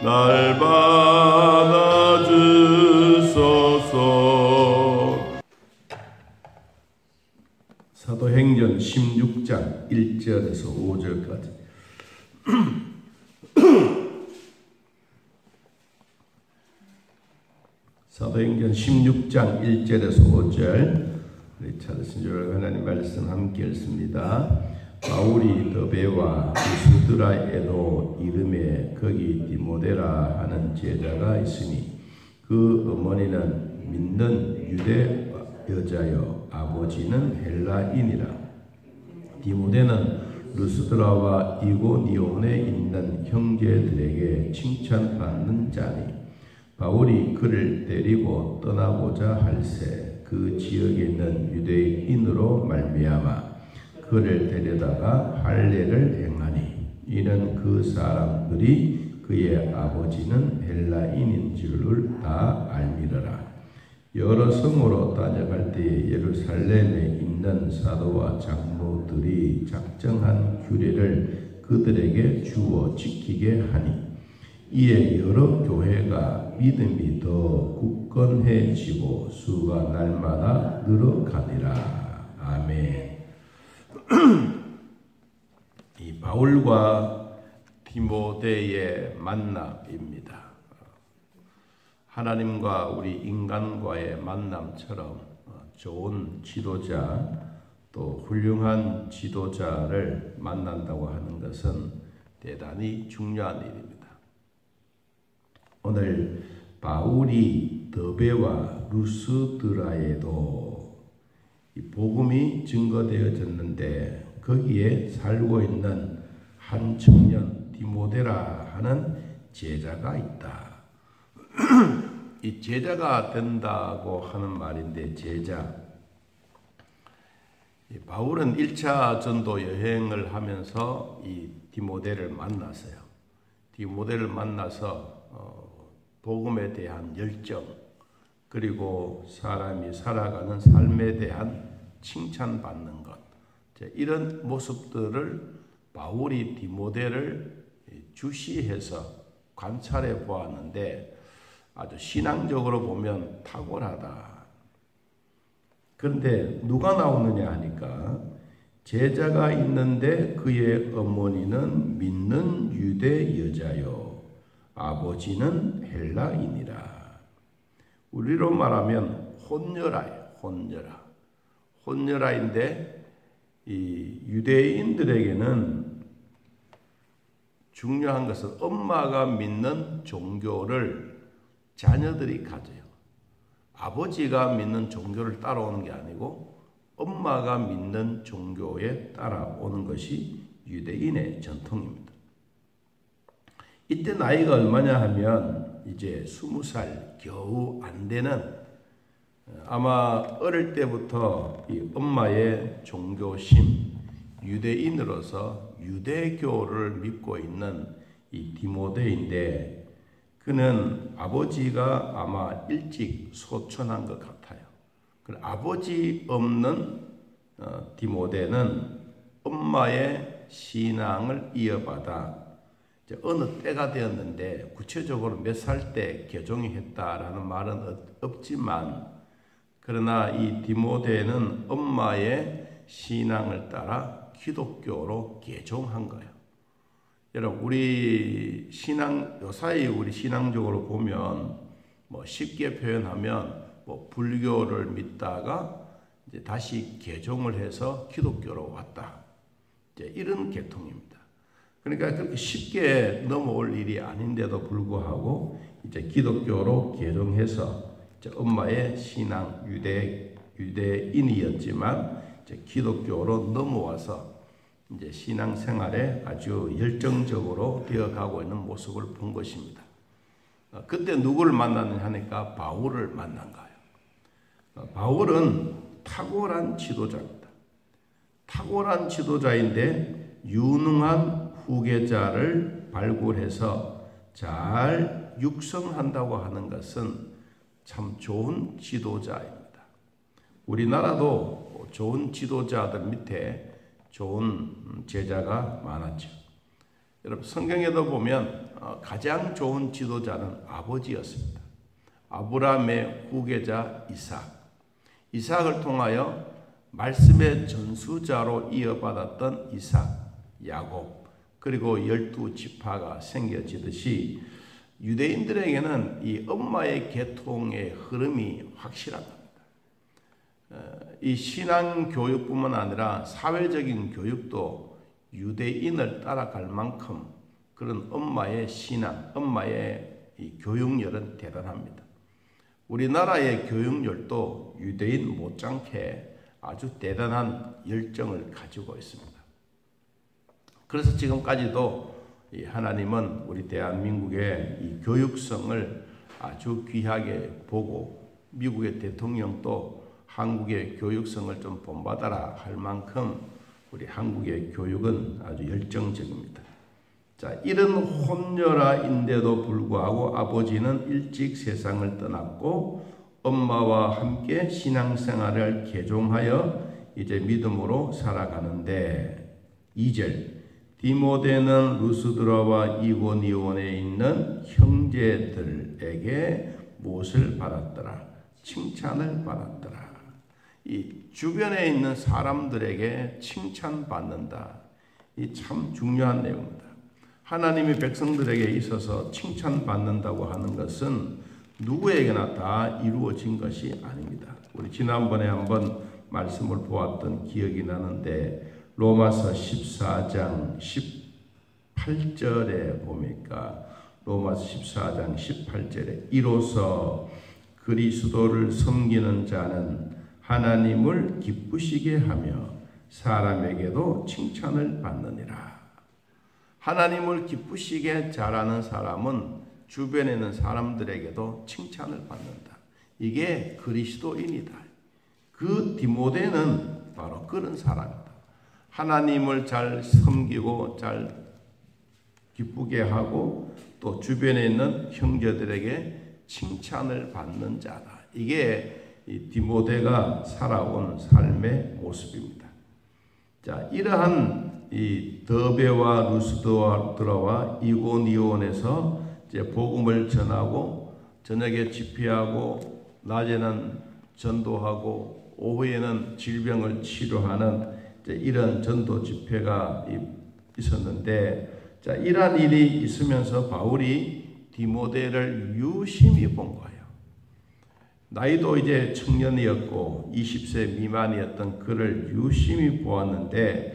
날 받아주소서. 사도행전 16장 1절에서 5절까지. 사도행전 16장 1절에서 5절, 우리 찾으신 줄 하나님 말씀 함께 읽습니다. 바울이 더베와 루스드라에도 이름에 거기 디모데라 하는 제자가 있으니 그 어머니는 믿는 유대 여자여 아버지는 헬라인이라. 디모데는 루스드라와 이고니온에 있는 형제들에게 칭찬받는 자니 바울이 그를 데리고 떠나고자 할새 그 지역에 있는 유대인으로 말미암아 그를 데려다가 할례를 행하니 이는 그 사람들이 그의 아버지는 헬라인인 줄을 다 알미러라. 여러 성으로 따져갈 때에 예루살렘에 있는 사도와 장로들이 작정한 규례를 그들에게 주어 지키게 하니 이에 여러 교회가 믿음이 더 굳건해지고 수가 날마다 늘어가니라. 아멘. 이 바울과 디모데의 만남입니다. 하나님과 우리 인간과의 만남처럼 좋은 지도자 또 훌륭한 지도자를 만난다고 하는 것은 대단히 중요한 일입니다. 오늘 바울이 더베와 루스드라에도 이 복음이 증거되어졌는데 거기에 살고 있는 한 청년 디모데라 하는 제자가 있다. 이 제자가 된다고 하는 말인데 제자. 바울은 1차 전도 여행을 하면서 이 디모데를 만났어요. 디모데를 만나서 복음에 대한 열정 그리고 사람이 살아가는 삶에 대한 칭찬받는 것, 이런 모습들을 바울이 디모데를 주시해서 관찰해 보았는데 아주 신앙적으로 보면 탁월하다. 그런데 누가 나오느냐 하니까 제자가 있는데 그의 어머니는 믿는 유대 여자요 아버지는 헬라인이라. 우리로 말하면 혼녀라예요. 혼녀라인데 이 유대인들에게는 중요한 것은 엄마가 믿는 종교를 자녀들이 가져요. 아버지가 믿는 종교를 따라오는 게 아니고 엄마가 믿는 종교에 따라오는 것이 유대인의 전통입니다. 이때 나이가 얼마냐 하면 이제 20살 겨우 안 되는, 아마 어릴 때부터 이 엄마의 종교심, 유대인으로서 유대교를 믿고 있는 이 디모데인데 그는 아버지가 아마 일찍 소천한 것 같아요. 아버지 없는 디모데는 엄마의 신앙을 이어받아 어느 때가 되었는데 구체적으로 몇 살 때 개종이 했다라는 말은 없지만 그러나 이 디모데는 엄마의 신앙을 따라 기독교로 개종한 거예요. 여러분 우리 신앙 요사이 우리 신앙적으로 보면 뭐 쉽게 표현하면 뭐 불교를 믿다가 이제 다시 개종을 해서 기독교로 왔다. 이제 이런 계통입니다. 그러니까 그렇게 쉽게 넘어올 일이 아닌데도 불구하고 이제 기독교로 개종해서 이제 엄마의 신앙 유대인이었지만 이제 기독교로 넘어와서 이제 신앙생활에 아주 열정적으로 되어가고 있는 모습을 본 것입니다. 그때 누구를 만났느냐 하니까 바울을 만난 거예요. 바울은 탁월한 지도자입니다. 탁월한 지도자인데 유능한 후계자를 발굴해서 잘 육성한다고 하는 것은 참 좋은 지도자입니다. 우리나라도 좋은 지도자들 밑에 좋은 제자가 많았죠. 여러분 성경에도 보면 가장 좋은 지도자는 아버지였습니다. 아브라함의 후계자 이삭을 통하여 말씀의 전수자로 이어받았던 이삭, 야곱, 그리고 12지파가 생겨지듯이 유대인들에게는 이 엄마의 계통의 흐름이 확실한 겁니다. 이 신앙 교육뿐만 아니라 사회적인 교육도 유대인을 따라갈 만큼 그런 엄마의 신앙, 엄마의 이 교육열은 대단합니다. 우리나라의 교육열도 유대인 못지않게 아주 대단한 열정을 가지고 있습니다. 그래서 지금까지도 하나님은 우리 대한민국의 이 교육성을 아주 귀하게 보고 미국의 대통령도 한국의 교육성을 좀 본받아라 할 만큼 우리 한국의 교육은 아주 열정적입니다. 자, 이런 혼혈아인데도 불구하고 아버지는 일찍 세상을 떠났고 엄마와 함께 신앙생활을 개종하여 이제 믿음으로 살아가는데 2절 디모데는 루스드라와 이고니온에 있는 형제들에게 무엇을 받았더라? 칭찬을 받았더라. 이 주변에 있는 사람들에게 칭찬받는다. 이 참 중요한 내용입니다. 하나님의 백성들에게 있어서 칭찬받는다고 하는 것은 누구에게나 다 이루어진 것이 아닙니다. 우리 지난번에 한번 말씀을 보았던 기억이 나는데 로마서 14장 18절에 보니까 로마서 14장 18절에 이로써 그리스도를 섬기는 자는 하나님을 기쁘시게 하며 사람에게도 칭찬을 받느니라. 하나님을 기쁘시게 잘하는 사람은 주변에 있는 사람들에게도 칭찬을 받는다. 이게 그리스도인이다. 그 디모데는 바로 그런 사람이다. 하나님을 잘 섬기고 잘 기쁘게 하고 또 주변에 있는 형제들에게 칭찬을 받는 자다. 이게 이 디모데가 살아온 삶의 모습입니다. 자, 이러한 이 더베와 루스드라와 이고니온에서 이제 복음을 전하고 저녁에 집회하고 낮에는 전도하고 오후에는 질병을 치료하는 이제 이런 전도 집회가 있었는데, 자, 이러한 일이 있으면서 바울이 디모데를 유심히 본 거예요. 나이도 이제 청년이었고 20세 미만이었던 그를 유심히 보았는데,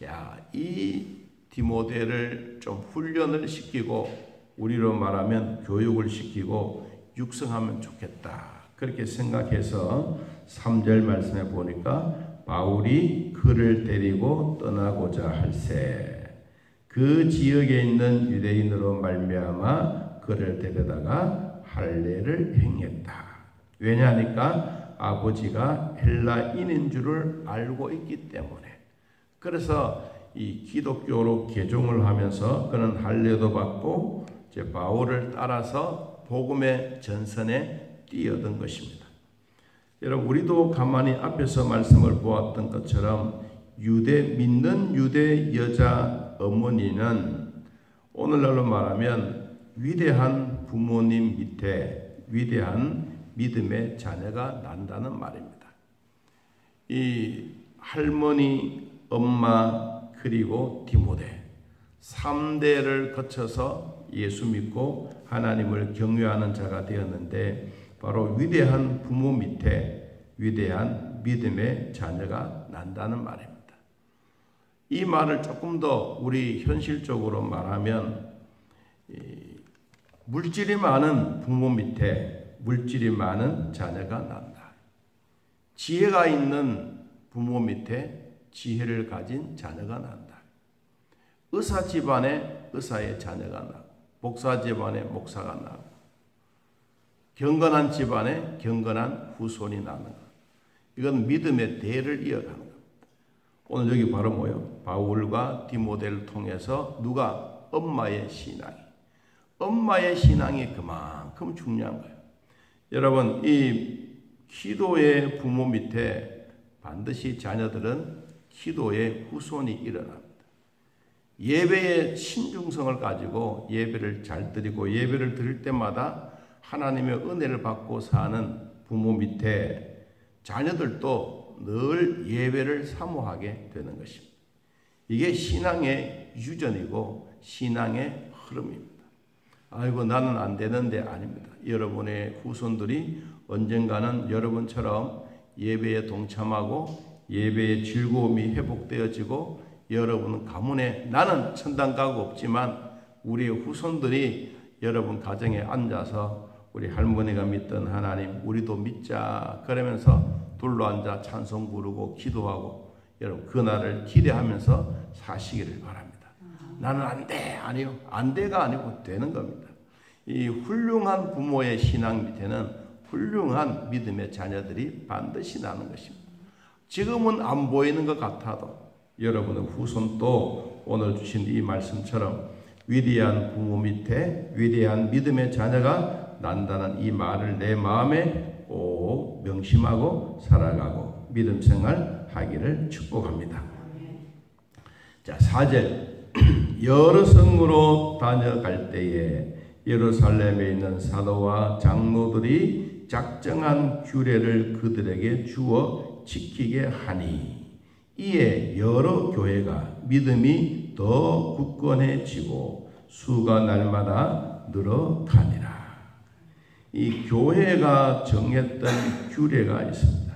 야, 이 디모데를 좀 훈련을 시키고 우리로 말하면 교육을 시키고 육성하면 좋겠다. 그렇게 생각해서 3절 말씀에 보니까 바울이 그를 데리고 떠나고자 할세 그 지역에 있는 유대인으로 말미암아 그를 데려다가 할례를 행했다. 왜냐하니까 아버지가 헬라인인 줄을 알고 있기 때문에. 그래서 이 기독교로 개종을 하면서 그는 할례도 받고 이제 바울을 따라서 복음의 전선에 뛰어든 것입니다. 여러분, 우리도 가만히 앞에서 말씀을 보았던 것처럼 믿는 유대 여자 어머니는 오늘날로 말하면 위대한 부모님 밑에 위대한 믿음의 자녀가 난다는 말입니다. 이 할머니, 엄마, 그리고 디모데 3대를 거쳐서 예수 믿고 하나님을 경외하는 자가 되었는데 바로 위대한 부모 밑에 위대한 믿음의 자녀가 난다는 말입니다. 이 말을 조금 더 우리 현실적으로 말하면 물질이 많은 부모 밑에 물질이 많은 자녀가 난다. 지혜가 있는 부모 밑에 지혜를 가진 자녀가 난다. 의사 집안에 의사의 자녀가 나고 목사 집안에 목사가 나고 경건한 집안에 경건한 후손이 나는 것. 이건 믿음의 대를 이어가는 겁니다. 오늘 여기 바로 뭐예요? 바울과 디모데를 통해서 누가? 엄마의 신앙이 그만큼 중요한 거예요. 여러분, 이 기도의 부모 밑에 반드시 자녀들은 기도의 후손이 일어납니다. 예배의 신중성을 가지고 예배를 잘 드리고 예배를 드릴 때마다 하나님의 은혜를 받고 사는 부모 밑에 자녀들도 늘 예배를 사모하게 되는 것입니다. 이게 신앙의 유전이고 신앙의 흐름입니다. 아이고 나는 안 되는데 아닙니다. 여러분의 후손들이 언젠가는 여러분처럼 예배에 동참하고 예배의 즐거움이 회복되어지고 여러분 가문에 나는 천당 가고 없지만 우리 후손들이 여러분 가정에 앉아서 우리 할머니가 믿던 하나님 우리도 믿자 그러면서 둘러앉아 찬송 부르고 기도하고 여러분 그날을 기대하면서 사시기를 바랍니다. 나는 안 돼. 아니요. 안 돼가 아니고 되는 겁니다. 이 훌륭한 부모의 신앙 밑에는 훌륭한 믿음의 자녀들이 반드시 나는 것입니다. 지금은 안 보이는 것 같아도 여러분의 후손도 오늘 주신 이 말씀처럼 위대한 부모 밑에 위대한 믿음의 자녀가 난다는 이 말을 내 마음에 꼭 명심하고 살아가고 믿음 생활 하기를 축복합니다. 자, 4절 여러 성으로 다녀갈 때에 예루살렘에 있는 사도와 장로들이 작정한 규례를 그들에게 주어 지키게 하니 이에 여러 교회가 믿음이 더 굳건해지고 수가 날마다 늘어가니라. 이 교회가 정했던 규례가 있습니다.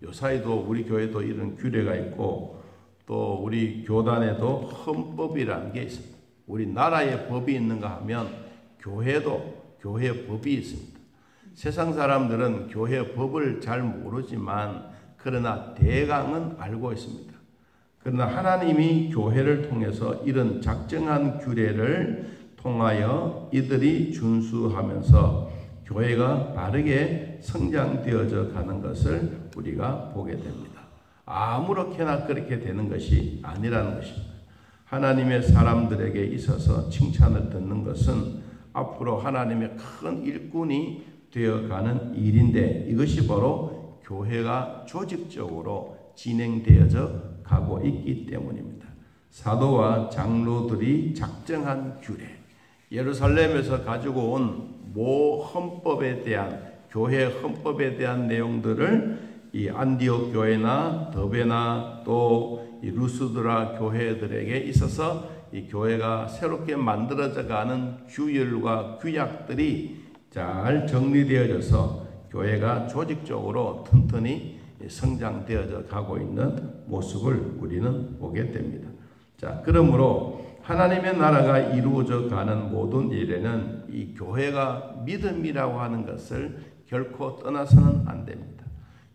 요사이도 우리 교회도 이런 규례가 있고 또 우리 교단에도 헌법이라는 게 있습니다. 우리나라에 법이 있는가 하면 교회도 교회 법이 있습니다. 세상 사람들은 교회 법을 잘 모르지만 그러나 대강은 알고 있습니다. 그러나 하나님이 교회를 통해서 이런 작정한 규례를 통하여 이들이 준수하면서 교회가 바르게 성장되어져 가는 것을 우리가 보게 됩니다. 아무렇게나 그렇게 되는 것이 아니라는 것입니다. 하나님의 사람들에게 있어서 칭찬을 듣는 것은 앞으로 하나님의 큰 일꾼이 되어가는 일인데 이것이 바로 교회가 조직적으로 진행되어져 가고 있기 때문입니다. 사도와 장로들이 작정한 규례, 예루살렘에서 가지고 온 모 헌법에 대한 교회 헌법에 대한 내용들을 이 안디옥 교회나 더베나 또 이 루스드라 교회들에게 있어서 이 교회가 새롭게 만들어져 가는 규율과 규약들이 잘 정리되어져서 교회가 조직적으로 튼튼히 성장되어져 가고 있는 모습을 우리는 보게 됩니다. 자, 그러므로 하나님의 나라가 이루어져 가는 모든 일에는 이 교회가 믿음이라고 하는 것을 결코 떠나서는 안 됩니다.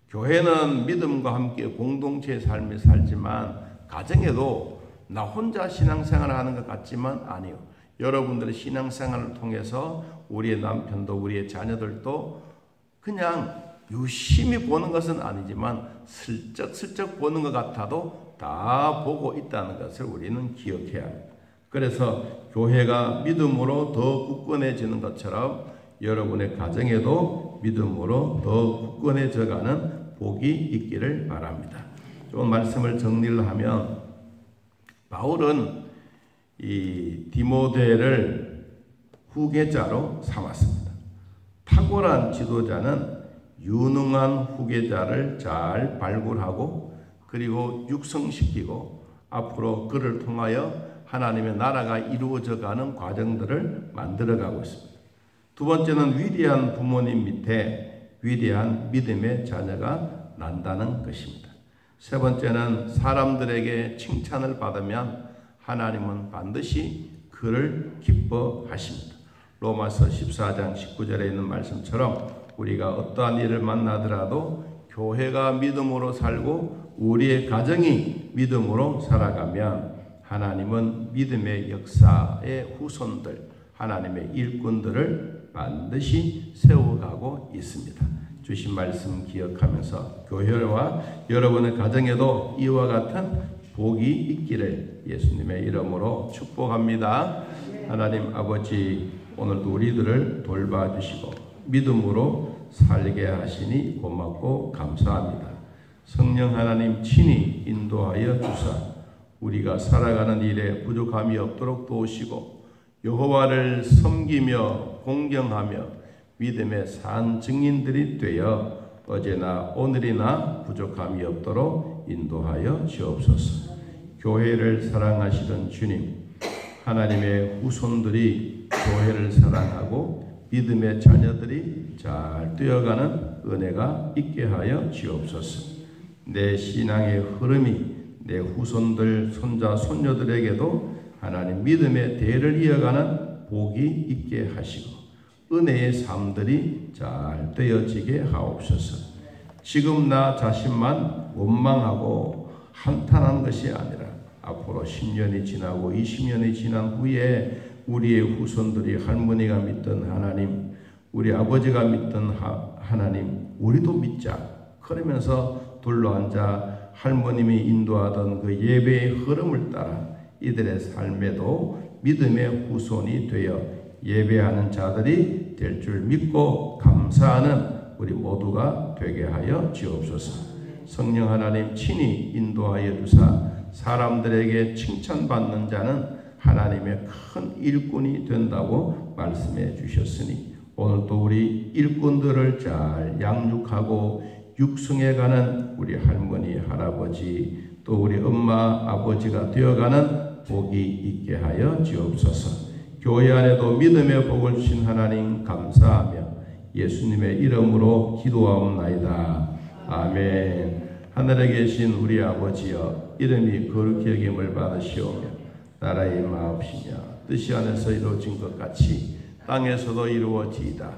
교회는 믿음과 함께 공동체의 삶을 살지만 가정에도 나 혼자 신앙생활을 하는 것 같지만 아니요. 여러분들의 신앙생활을 통해서 우리의 남편도 우리의 자녀들도 그냥 유심히 보는 것은 아니지만 슬쩍슬쩍 보는 것 같아도 다 보고 있다는 것을 우리는 기억해야 합니다. 그래서 교회가 믿음으로 더 굳건해지는 것처럼 여러분의 가정에도 믿음으로 더 굳건해져가는 복이 있기를 바랍니다. 좀 말씀을 정리를 하면 바울은 이 디모데를 후계자로 삼았습니다. 탁월한 지도자는 유능한 후계자를 잘 발굴하고 그리고 육성시키고 앞으로 그를 통하여 하나님의 나라가 이루어져 가는 과정들을 만들어가고 있습니다. 두 번째는 위대한 부모님 밑에 위대한 믿음의 자녀가 난다는 것입니다. 세 번째는 사람들에게 칭찬을 받으면 하나님은 반드시 그를 기뻐하십니다. 로마서 14장 19절에 있는 말씀처럼 우리가 어떠한 일을 만나더라도 교회가 믿음으로 살고 우리의 가정이 믿음으로 살아가면 하나님은 믿음의 역사의 후손들, 하나님의 일꾼들을 반드시 세워가고 있습니다. 주신 말씀 기억하면서 교회와 여러분의 가정에도 이와 같은 복이 있기를 예수님의 이름으로 축복합니다. 하나님 아버지, 오늘도 우리들을 돌봐주시고 믿음으로 살게 하시니 고맙고 감사합니다. 성령 하나님 친히 인도하여 주사 우리가 살아가는 일에 부족함이 없도록 도우시고 여호와를 섬기며 공경하며 믿음의 산 증인들이 되어 어제나 오늘이나 부족함이 없도록 인도하여 주옵소서. 교회를 사랑하시던 주님, 하나님의 후손들이 교회를 사랑하고 믿음의 자녀들이 잘 되어가는 은혜가 있게 하여 주옵소서. 내 신앙의 흐름이 내 후손들, 손자, 손녀들에게도 하나님 믿음의 대를 이어가는 복이 있게 하시고 은혜의 삶들이 잘 되어지게 하옵소서. 지금 나 자신만 원망하고 한탄한 것이 아니라 앞으로 10년이 지나고 20년이 지난 후에 우리의 후손들이 할머니가 믿던 하나님, 우리 아버지가 믿던 하나님, 우리도 믿자. 그러면서 둘러앉아 할머님이 인도하던 그 예배의 흐름을 따라 이들의 삶에도 믿음의 후손이 되어 예배하는 자들이 될 줄 믿고 감사하는 우리 모두가 되게 하여 주옵소서. 성령 하나님 친히 인도하여 주사 사람들에게 칭찬받는 자는 하나님의 큰 일꾼이 된다고 말씀해 주셨으니 오늘도 우리 일꾼들을 잘 양육하고 육성해가는 우리 할머니, 할아버지 또 우리 엄마, 아버지가 되어가는 복이 있게 하여 주옵소서. 교회 안에도 믿음의 복을 주신 하나님 감사하며 예수님의 이름으로 기도하옵나이다. 아멘. 하늘에 계신 우리 아버지여, 이름이 거룩히 여김을 받으시오며 나라의 마옵시며 뜻이 안에서 이루어진 것 같이 땅에서도 이루어지이다.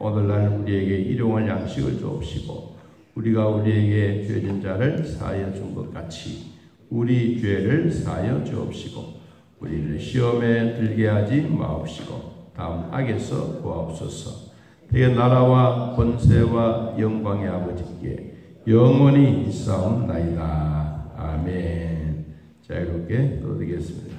오늘날 우리에게 일용할 양식을 주옵시고 우리가 우리에게 죄진 자를 사하여 준 것 같이 우리 죄를 사하여 주옵시고 우리를 시험에 들게 하지 마옵시고 다음 악에서 구하옵소서. 대개 나라와 권세와 영광의 아버지께 영원히 있사옵나이다. 아멘. 자유롭게 떠드리겠습니다.